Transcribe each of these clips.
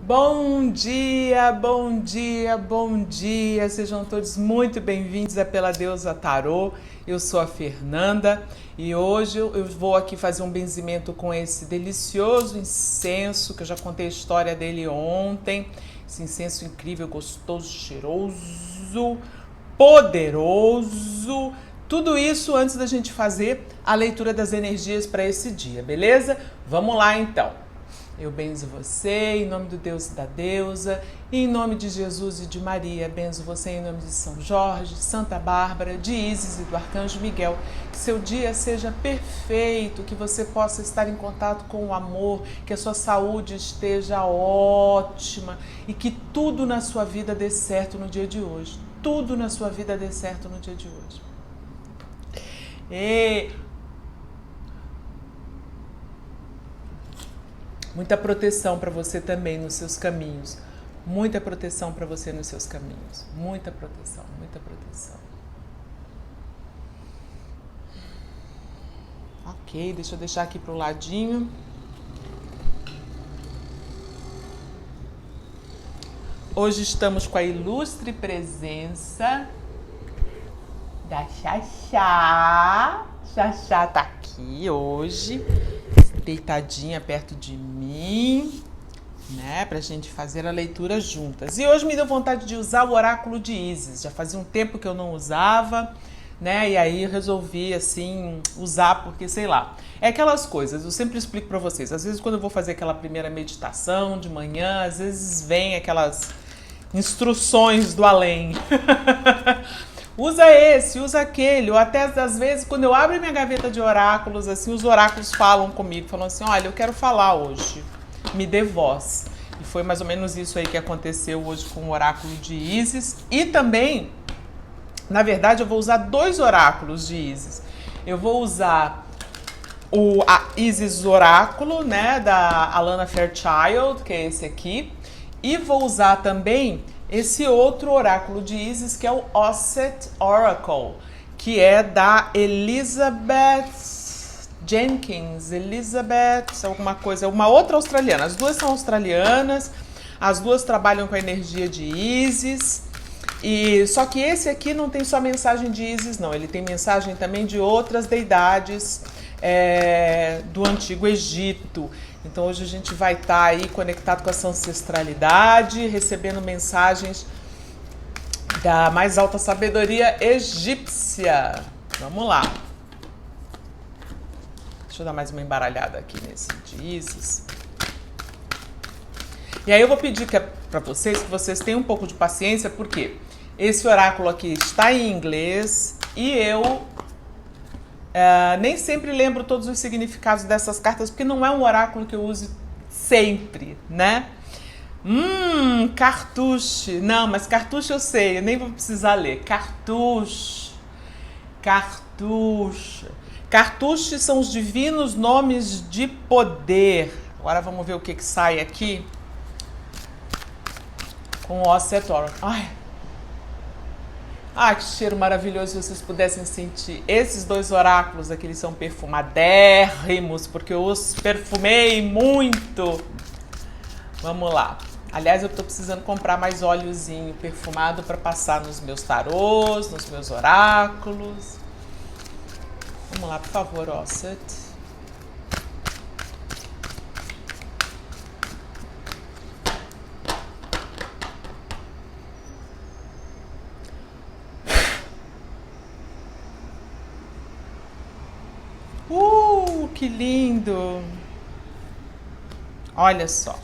Bom dia, bom dia, bom dia. Sejam todos muito bem-vindos a Pela Deusa Tarô. Eu sou a Fernanda e hoje eu vou aqui fazer um benzimento com esse delicioso incenso, que eu já contei a história dele ontem. Esse incenso incrível, gostoso, cheiroso, poderoso. Tudo isso antes da gente fazer a leitura das energias para esse dia, beleza? Vamos lá então. Eu benzo você em nome do Deus e da deusa, e em nome de Jesus e de Maria. Benzo você em nome de São Jorge, Santa Bárbara, de Ísis e do Arcanjo Miguel. Que seu dia seja perfeito, que você possa estar em contato com o amor, que a sua saúde esteja ótima e que tudo na sua vida dê certo no dia de hoje. Tudo na sua vida dê certo no dia de hoje. E muita proteção para você também nos seus caminhos. Muita proteção para você nos seus caminhos. Muita proteção, muita proteção. Ok, deixa eu deixar aqui pro ladinho. Hoje estamos com a ilustre presença da Xaxá. Xaxá tá aqui hoje, deitadinha perto de mim, né, pra gente fazer a leitura juntas. E hoje me deu vontade de usar o oráculo de Ísis. Já fazia um tempo que eu não usava, né, e aí eu resolvi, assim, usar porque, sei lá, é aquelas coisas, eu sempre explico pra vocês. Às vezes quando eu vou fazer aquela primeira meditação de manhã, às vezes vem aquelas instruções do além. Usa esse, usa aquele, ou até às vezes quando eu abro minha gaveta de oráculos, assim, os oráculos falam comigo, falam assim, olha, eu quero falar hoje, me dê voz. E foi mais ou menos isso aí que aconteceu hoje com o oráculo de Ísis. E também, na verdade, eu vou usar dois oráculos de Ísis. Eu vou usar a Ísis Oráculo, né, da Alana Fairchild, que é esse aqui, e vou usar também esse outro oráculo de Ísis, que é o Osset Oracle, que é da Elizabeth Jenkins, alguma coisa, uma outra australiana. As duas são australianas, as duas trabalham com a energia de Ísis, e só que esse aqui não tem só mensagem de Ísis, não. Ele tem mensagem também de outras deidades do Antigo Egito. Então hoje a gente vai estar aí conectado com essa ancestralidade, recebendo mensagens da mais alta sabedoria egípcia. Vamos lá. Deixa eu dar mais uma embaralhada aqui nesse de Ísis. E aí eu vou pedir para vocês que vocês tenham um pouco de paciência, porque esse oráculo aqui está em inglês e eu nem sempre lembro todos os significados dessas cartas, porque não é um oráculo que eu use sempre, né? Cartouche. Não, mas cartouche eu sei, eu nem vou precisar ler. Cartouche. Cartouche são os divinos nomes de poder. Agora vamos ver o que sai aqui com o Osset Oracle. Ai, que cheiro maravilhoso, se vocês pudessem sentir. Esses dois oráculos aqui, eles são perfumadérrimos, porque eu os perfumei muito. Vamos lá. Aliás, eu tô precisando comprar mais óleozinho perfumado para passar nos meus tarôs, nos meus oráculos. Vamos lá, por favor, Osset. Que lindo! Olha só.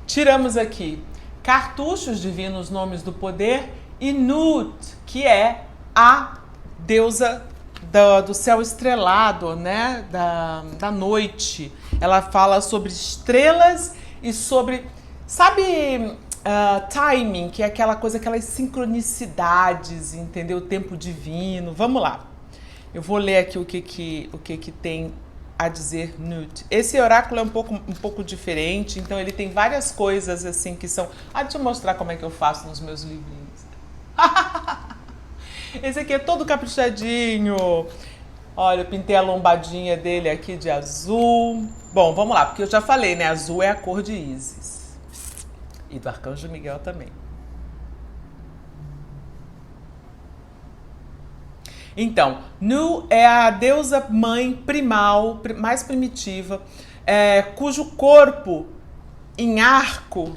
Tiramos aqui Cartouche, os divinos nomes do poder, e Nut, que é a deusa do céu estrelado, né? Da noite. Ela fala sobre estrelas e sobre, sabe, timing, que é aquela coisa, aquelas sincronicidades, entendeu? O tempo divino. Vamos lá. Eu vou ler aqui o que tem a dizer Nut. Esse oráculo é um pouco diferente, então ele tem várias coisas assim que são... deixa eu mostrar como é que eu faço nos meus livrinhos. Esse aqui é todo caprichadinho. Olha, eu pintei a lombadinha dele aqui de azul. Bom, vamos lá, porque eu já falei, né? Azul é a cor de Ísis. E do Arcanjo Miguel também. Então, Nu é a deusa mãe primal, mais primitiva, cujo corpo em arco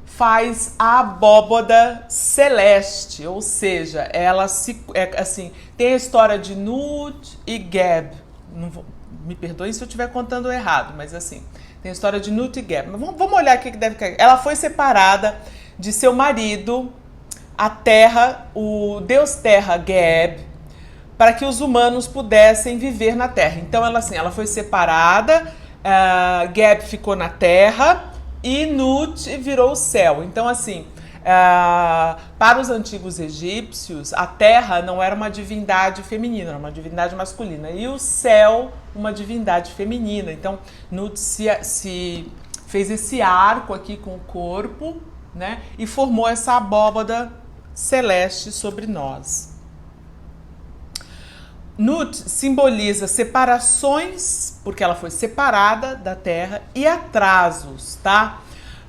faz a abóboda celeste, ou seja, ela assim, tem a história de Nut e Geb. Não vou, me perdoem se eu estiver contando errado, mas assim, tem a história de Nut e Geb. Mas vamos olhar o que deve cair. Ela foi separada de seu marido, a terra, o deus terra Geb, para que os humanos pudessem viver na terra. Então ela foi separada, Geb ficou na terra e Nut virou o céu. Então assim, para os antigos egípcios, a terra não era uma divindade feminina, era uma divindade masculina, e o céu uma divindade feminina. Então Nut se fez esse arco aqui com o corpo, né, e formou essa abóbada celeste sobre nós. Nut simboliza separações, porque ela foi separada da terra, e atrasos, tá?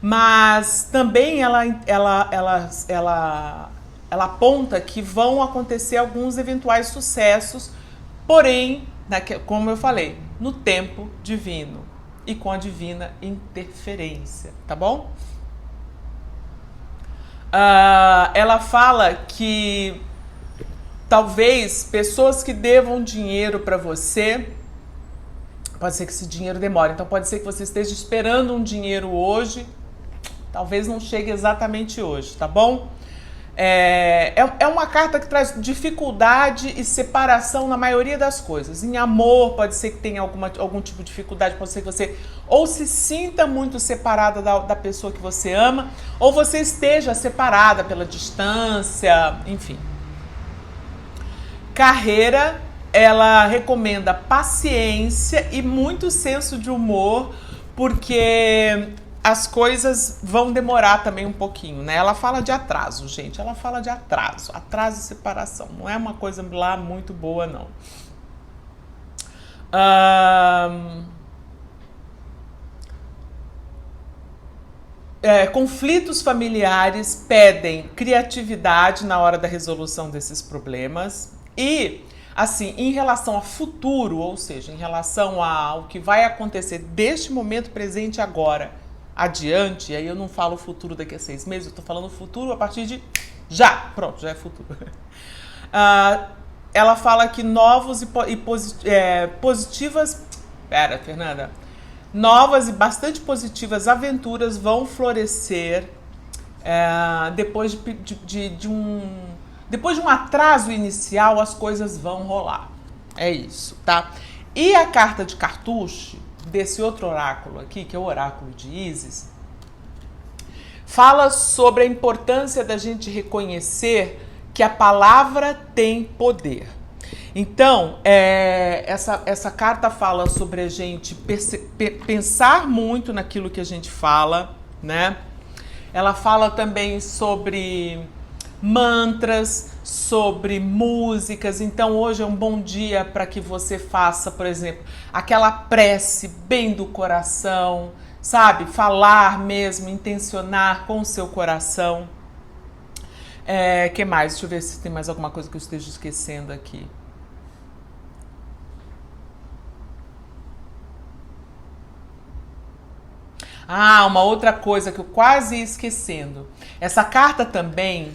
Mas também ela aponta que vão acontecer alguns eventuais sucessos, porém, como eu falei, no tempo divino e com a divina interferência, tá bom? Ela fala que talvez pessoas que devam dinheiro para você, pode ser que esse dinheiro demore, então pode ser que você esteja esperando um dinheiro hoje, talvez não chegue exatamente hoje, tá bom? É uma carta que traz dificuldade e separação na maioria das coisas. Em amor, pode ser que tenha algum tipo de dificuldade, pode ser que você ou se sinta muito separada da pessoa que você ama, ou você esteja separada pela distância, enfim. Carreira, ela recomenda paciência e muito senso de humor, porque as coisas vão demorar também um pouquinho, né? Ela fala de atraso, gente. Ela fala de atraso e separação. Não é uma coisa lá muito boa, não. Conflitos familiares pedem criatividade na hora da resolução desses problemas. E, assim, em relação ao futuro, ou seja, em relação ao que vai acontecer deste momento presente agora adiante, e aí eu não falo futuro daqui a 6 meses, eu tô falando futuro a partir de já, pronto, já é futuro. Ela fala que novos e positivas, Fernanda, novas e bastante positivas aventuras vão florescer depois depois de um atraso inicial, as coisas vão rolar. É isso, tá? E a carta de cartucho desse outro oráculo aqui, que é o oráculo de Ísis, fala sobre a importância da gente reconhecer que a palavra tem poder. Então, essa carta fala sobre a gente pensar muito naquilo que a gente fala, né? Ela fala também sobre mantras, sobre músicas. Então hoje é um bom dia para que você faça, por exemplo, aquela prece bem do coração, sabe? Falar mesmo, intencionar com o seu coração. Que mais? Deixa eu ver se tem mais alguma coisa que eu esteja esquecendo aqui. Uma outra coisa que eu quase ia esquecendo. Essa carta também,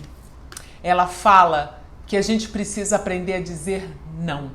ela fala que a gente precisa aprender a dizer não.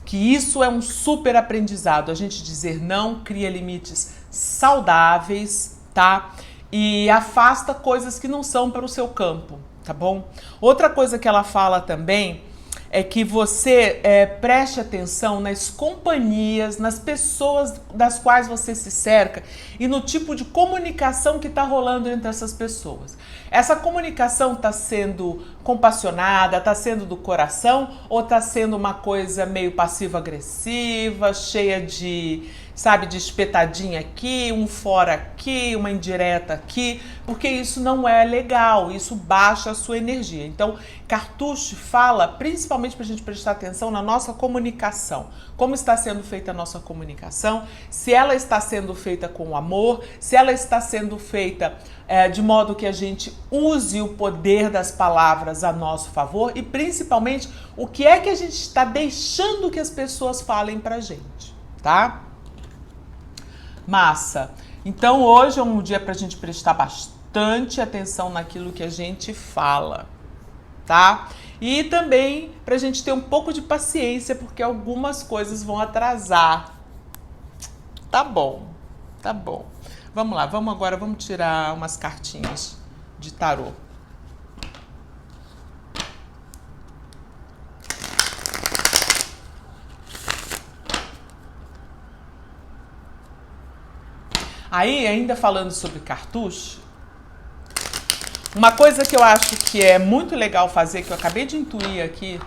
Que isso é um super aprendizado. A gente dizer não cria limites saudáveis, tá? E afasta coisas que não são para o seu campo, tá bom? Outra coisa que ela fala também é que você preste atenção nas companhias, nas pessoas das quais você se cerca e no tipo de comunicação que está rolando entre essas pessoas. Essa comunicação está sendo compassionada, está sendo do coração ou está sendo uma coisa meio passivo-agressiva, cheia de sabe, de espetadinha aqui, um fora aqui, uma indireta aqui, porque isso não é legal, isso baixa a sua energia. Então, Cartucho fala principalmente para a gente prestar atenção na nossa comunicação. Como está sendo feita a nossa comunicação, se ela está sendo feita com amor, se ela está sendo feita de modo que a gente use o poder das palavras a nosso favor e principalmente o que é que a gente está deixando que as pessoas falem pra gente, tá? Massa! Então hoje é um dia pra gente prestar bastante atenção naquilo que a gente fala, tá? E também pra gente ter um pouco de paciência, porque algumas coisas vão atrasar. Tá bom, tá bom. Vamos lá, vamos tirar umas cartinhas de tarô. Aí, ainda falando sobre Cartucho, uma coisa que eu acho que é muito legal fazer, que eu acabei de intuir aqui,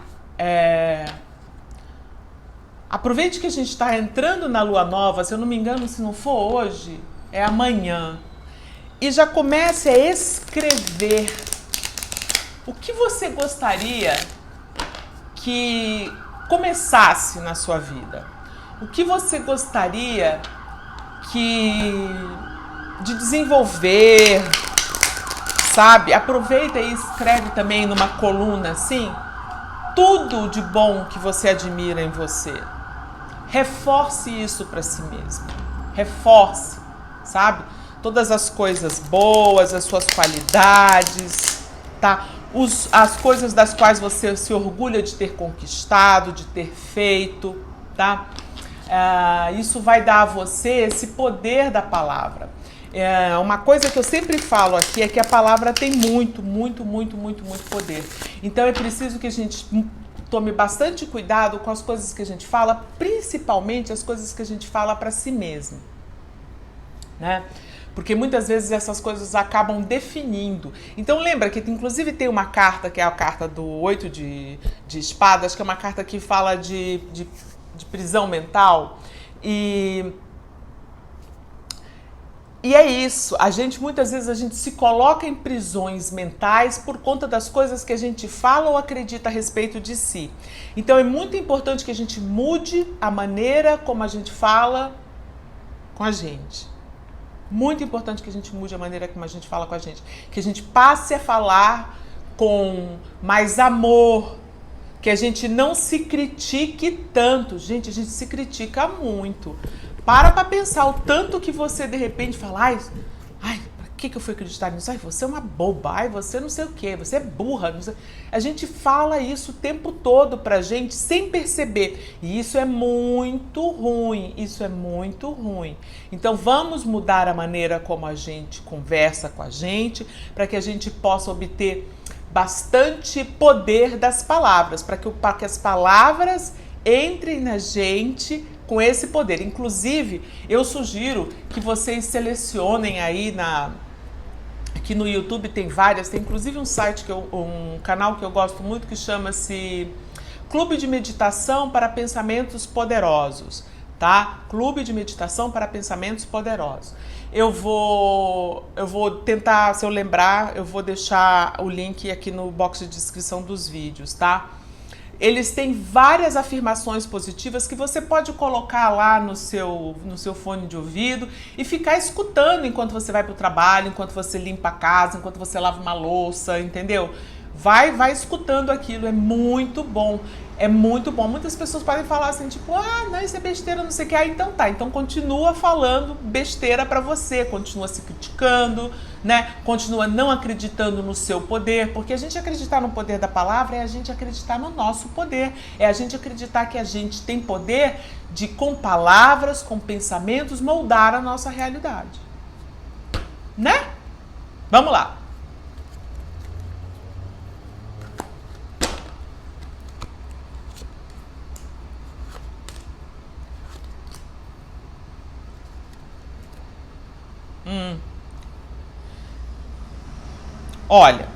aproveite que a gente está entrando na lua nova, se eu não me engano, se não for hoje, é amanhã. E já comece a escrever o que você gostaria que começasse na sua vida. O que você gostaria de desenvolver, sabe? Aproveita e escreve também numa coluna assim, tudo de bom que você admira em você. Reforce isso para si mesmo. Reforce, sabe? Todas as coisas boas, as suas qualidades, tá? As coisas das quais você se orgulha de ter conquistado, de ter feito, tá? Isso vai dar a você esse poder da palavra. Uma coisa que eu sempre falo aqui é que a palavra tem muito poder. Então é preciso que a gente tome bastante cuidado com as coisas que a gente fala, principalmente as coisas que a gente fala para si mesmo, né? Porque muitas vezes essas coisas acabam definindo. Então lembra que inclusive tem uma carta, que é a carta do 8 de espadas, que é uma carta que fala de prisão mental. E é isso, muitas vezes a gente se coloca em prisões mentais por conta das coisas que a gente fala ou acredita a respeito de si. Então é muito importante que a gente mude a maneira como a gente fala com a gente. Muito importante que a gente mude a maneira como a gente fala com a gente. Que a gente passe a falar com mais amor. Que a gente não se critique tanto. Gente, a gente se critica muito. Para pensar o tanto que você de repente fala, ai, pra que eu fui acreditar nisso? Ai, você é uma boba, ai, você não sei o quê, você é burra. Não sei. A gente fala isso o tempo todo pra gente sem perceber. E isso é muito ruim, Então vamos mudar a maneira como a gente conversa com a gente, para que a gente possa obter bastante poder das palavras, para que as palavras entrem na gente com esse poder. Inclusive, eu sugiro que vocês selecionem aí aqui no YouTube tem inclusive um site um canal que eu gosto muito que chama-se Clube de Meditação para Pensamentos Poderosos, tá? Clube de Meditação para Pensamentos Poderosos. Eu vou tentar, se eu lembrar, eu vou deixar o link aqui no box de descrição dos vídeos, tá? Eles têm várias afirmações positivas que você pode colocar lá no seu fone de ouvido e ficar escutando enquanto você vai para o trabalho, enquanto você limpa a casa, enquanto você lava uma louça, entendeu? Vai escutando aquilo, é muito bom. É muito bom. Muitas pessoas podem falar assim, tipo, não, isso é besteira, não sei o que. Então tá, então continua falando besteira pra você, continua se criticando, né? Continua não acreditando no seu poder, porque a gente acreditar no poder da palavra é a gente acreditar no nosso poder, é a gente acreditar que a gente tem poder de, com palavras, com pensamentos, moldar a nossa realidade. Né? Vamos lá. Olha,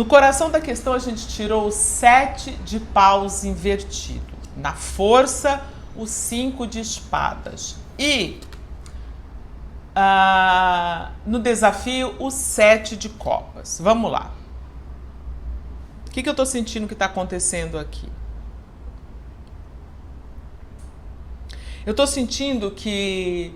No coração da questão, a gente tirou o 7 de paus invertido. Na força, o 5 de espadas. E no desafio, o 7 de copas. Vamos lá. O que eu tô sentindo que tá acontecendo aqui? Eu tô sentindo que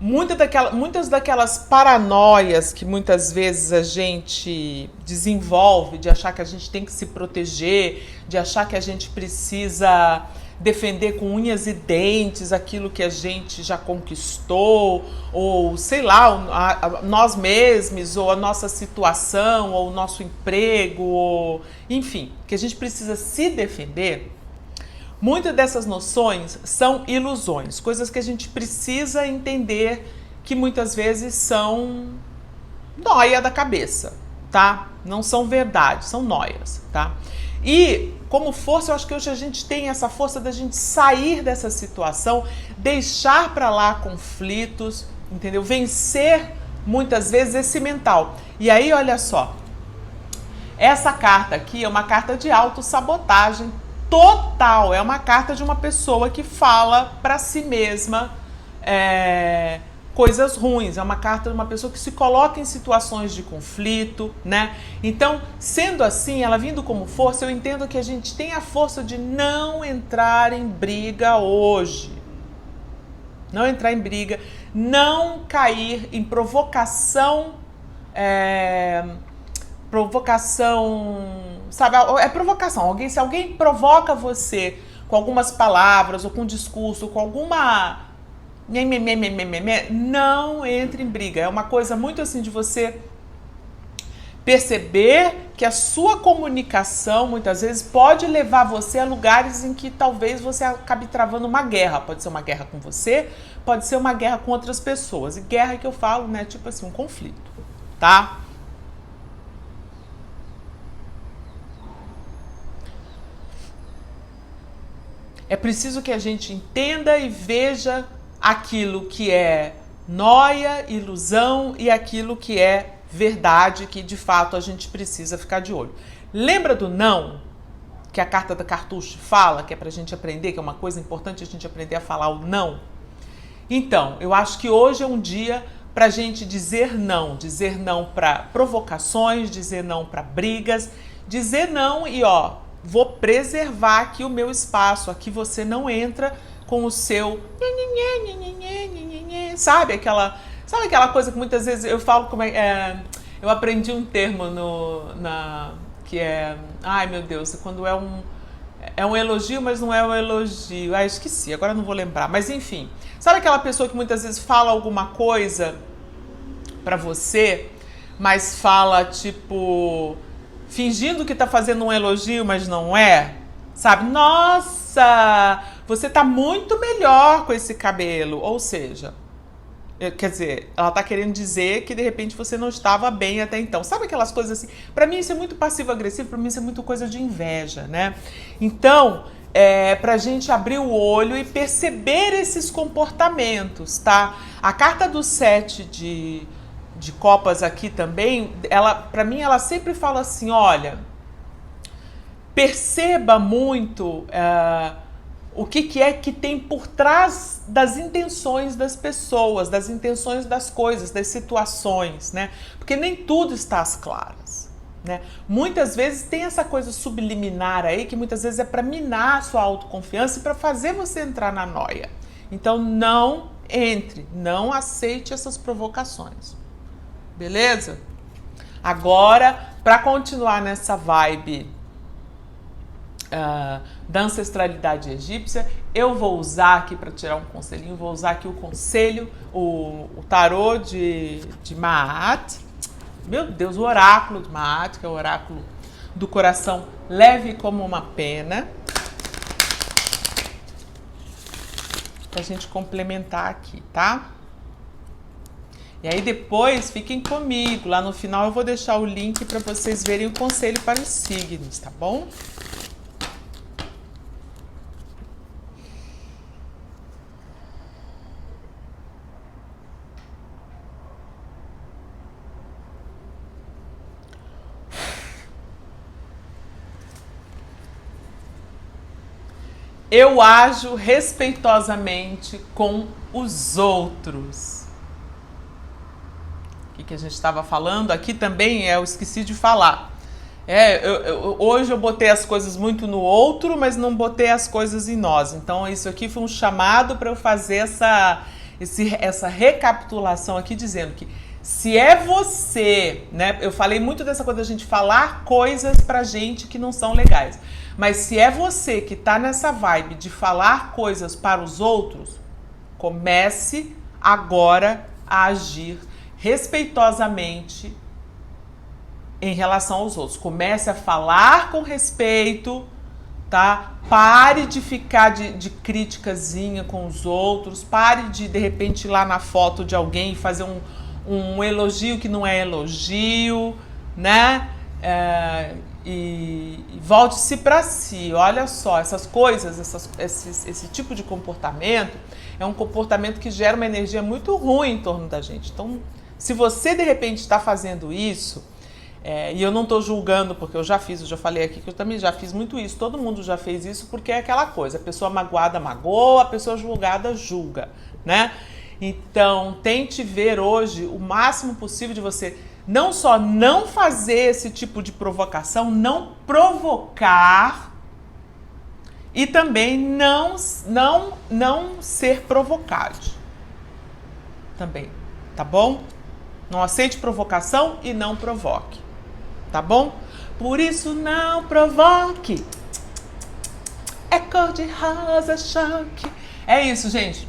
muitas daquelas paranoias que muitas vezes a gente desenvolve, de achar que a gente tem que se proteger, de achar que a gente precisa defender com unhas e dentes aquilo que a gente já conquistou, ou sei lá, nós mesmos, ou a nossa situação, ou o nosso emprego, ou enfim, que a gente precisa se defender. Muitas dessas noções são ilusões, coisas que a gente precisa entender que muitas vezes são nóia da cabeça, tá? Não são verdade, são noias, tá? E como força, eu acho que hoje a gente tem essa força da gente sair dessa situação, deixar para lá conflitos, entendeu? Vencer muitas vezes esse mental. E aí, olha só, essa carta aqui é uma carta de autossabotagem total, é uma carta de uma pessoa que fala para si mesma coisas ruins, é uma carta de uma pessoa que se coloca em situações de conflito, né? Então, sendo assim, ela vindo como força, eu entendo que a gente tem a força de não entrar em briga hoje. Não entrar em briga, não cair em provocação, sabe, é provocação. Se alguém provoca você com algumas palavras, ou com discurso, com alguma... não entre em briga. É uma coisa muito assim de você perceber que a sua comunicação, muitas vezes, pode levar você a lugares em que talvez você acabe travando uma guerra. Pode ser uma guerra com você, pode ser uma guerra com outras pessoas. E guerra que eu falo, né, tipo assim, um conflito, tá? É preciso que a gente entenda e veja aquilo que é nóia, ilusão e aquilo que é verdade, que de fato a gente precisa ficar de olho. Lembra do não, que a carta da Cartucho fala, que é pra gente aprender, que é uma coisa importante a gente aprender a falar o não? Então, eu acho que hoje é um dia pra gente dizer não para provocações, dizer não para brigas, dizer não e vou preservar aqui o meu espaço, aqui você não entra com o seu sabe aquela coisa que muitas vezes eu falo eu aprendi um termo que é, ai meu Deus, quando é um elogio, mas não é um elogio. Esqueci, agora não vou lembrar. Mas enfim, sabe aquela pessoa que muitas vezes fala alguma coisa pra você, mas fala tipo fingindo que tá fazendo um elogio, mas não é? Sabe? Nossa, você tá muito melhor com esse cabelo. Ou seja, quer dizer, ela tá querendo dizer que de repente você não estava bem até então. Sabe aquelas coisas assim? Pra mim isso é muito passivo-agressivo, pra mim isso é muito coisa de inveja, né? Então, pra gente abrir o olho e perceber esses comportamentos, tá? A carta do 7 de copas aqui também, pra mim ela sempre fala assim, olha, perceba muito o que é que tem por trás das intenções das pessoas, das intenções das coisas, das situações, né? Porque nem tudo está às claras, né? Muitas vezes tem essa coisa subliminar aí, que muitas vezes é para minar a sua autoconfiança e para fazer você entrar na noia. Então não entre, não aceite essas provocações. Beleza? Agora, para continuar nessa vibe da ancestralidade egípcia, eu vou usar aqui para tirar um conselhinho, vou usar aqui o conselho, o tarô de Maat, meu Deus, o oráculo de Maat, que é o oráculo do coração leve como uma pena, pra gente complementar aqui, tá? E aí depois fiquem comigo, lá no final eu vou deixar o link para vocês verem o conselho para os signos, tá bom? eu ajo respeitosamente com os outros. O que a gente estava falando aqui também eu esqueci de falar. Hoje eu botei as coisas muito no outro, mas não botei as coisas em nós. Então isso aqui foi um chamado para eu fazer essa recapitulação aqui, dizendo que se é você, né? Eu falei muito dessa coisa da gente falar coisas pra gente que não são legais. Mas se é você que tá nessa vibe de falar coisas para os outros, comece agora a agir respeitosamente em relação aos outros. Comece a falar com respeito, tá? Pare de ficar de criticazinha com os outros. Pare de repente ir lá na foto de alguém e fazer um elogio que não é elogio, né? E volte-se para si. Olha só, essas coisas, esse tipo de comportamento é um comportamento que gera uma energia muito ruim em torno da gente. Então, se você de repente está fazendo isso, e eu não estou julgando, porque eu já falei aqui que eu também já fiz muito isso, todo mundo já fez isso, porque é aquela coisa, a pessoa magoada magoa, a pessoa julgada julga, né? Então, tente ver hoje o máximo possível de você não só não fazer esse tipo de provocação, não provocar e também não ser provocado. Também, tá bom? Não aceite provocação e não provoque, tá bom? Por isso não provoque. É cor de rosa choque. É isso, gente.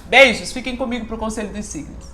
Beijos, fiquem comigo pro Conselho dos Signos.